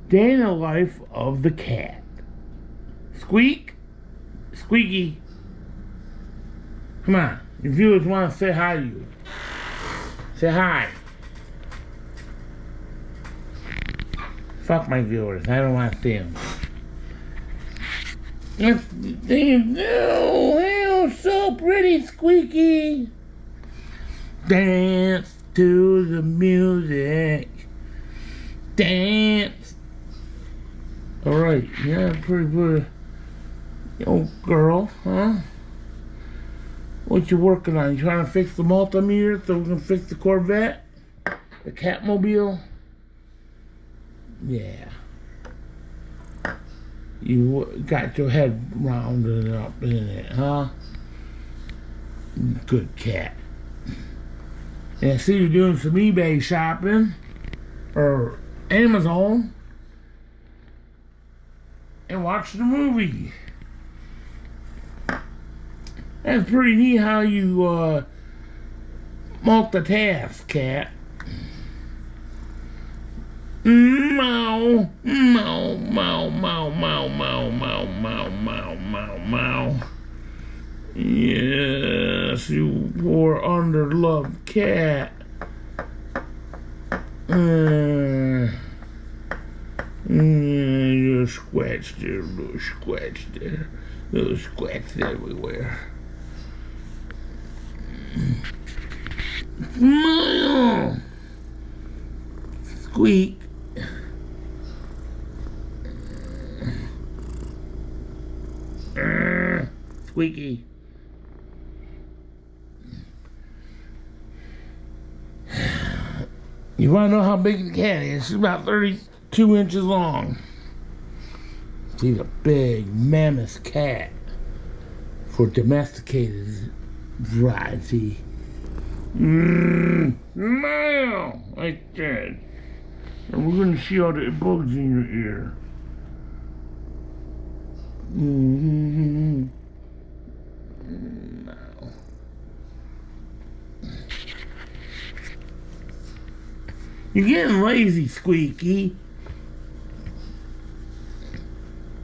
Day in the life of the cat. Squeaky. Come on. Your viewers want to say hi to you. Say hi. Fuck my viewers. I don't want to see them. Oh, so pretty, Squeaky. Dance to the music. Dance. Alright, yeah, pretty good. Yo, girl, huh? What you working on? You trying to fix the multimeter so we can fix the Corvette? The Catmobile? Yeah. You got your head rounded up in it, huh? Good cat. And I see you doing some eBay shopping. Or Amazon. And watch the movie. That's pretty neat how you multitask, cat. Meow, meow, meow, meow, meow, meow, meow, meow, meow, meow, meow. Yes, you poor underloved cat. Little scratch there, little scratch there, little scratch everywhere. Smile! Squeak. Squeaky. You want to know how big the cat is? She's about 32 inches long. She's a big mammoth cat for domesticated variety. Smile! Like that. And we're going to see all the bugs in your ear. You're getting lazy, Squeaky.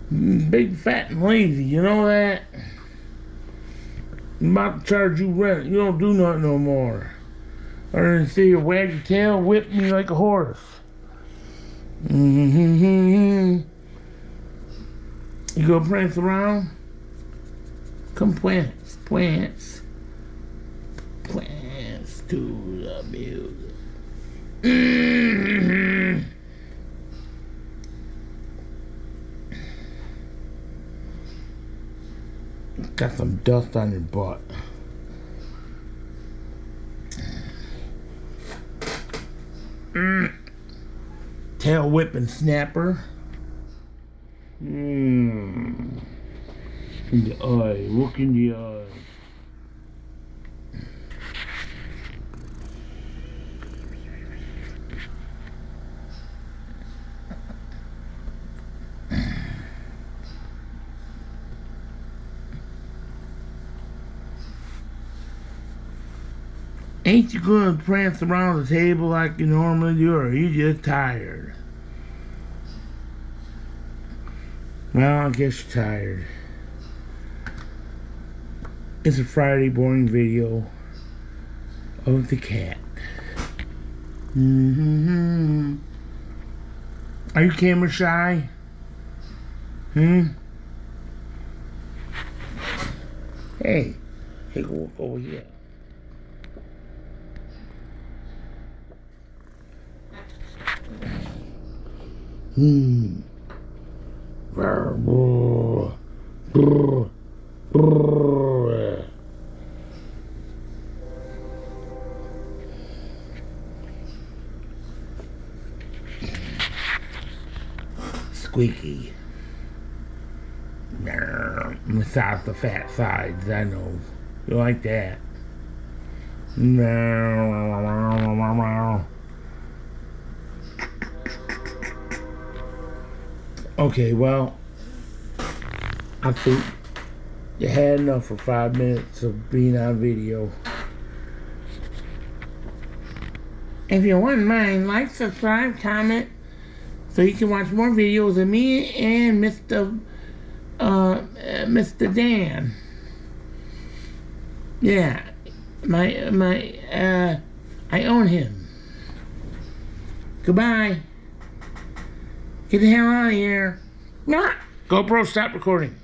Big, fat, and lazy, you know that? I'm about to charge you rent. You don't do nothing no more. Other than see you wag your tail, whip me like a horse. You go prance around? Come plants to the music. Got some dust on your butt. Tail whipping snapper. In the eye, look in the eye. Ain't you gonna prance around the table like you normally do, or are you just tired? Well, I guess you're tired. It's a Friday boring video of the cat. Are you camera shy? Hey, take a look over here. Squeaky. Massage the fat sides, I know. You like that? Okay, well, I think you had enough for 5 minutes of being on video. If you wouldn't mind, like, subscribe, comment, So you can watch more videos of me and Mr. Dan. Yeah, I own him. Goodbye. Get the hell out of here. Nah. GoPro, stop recording.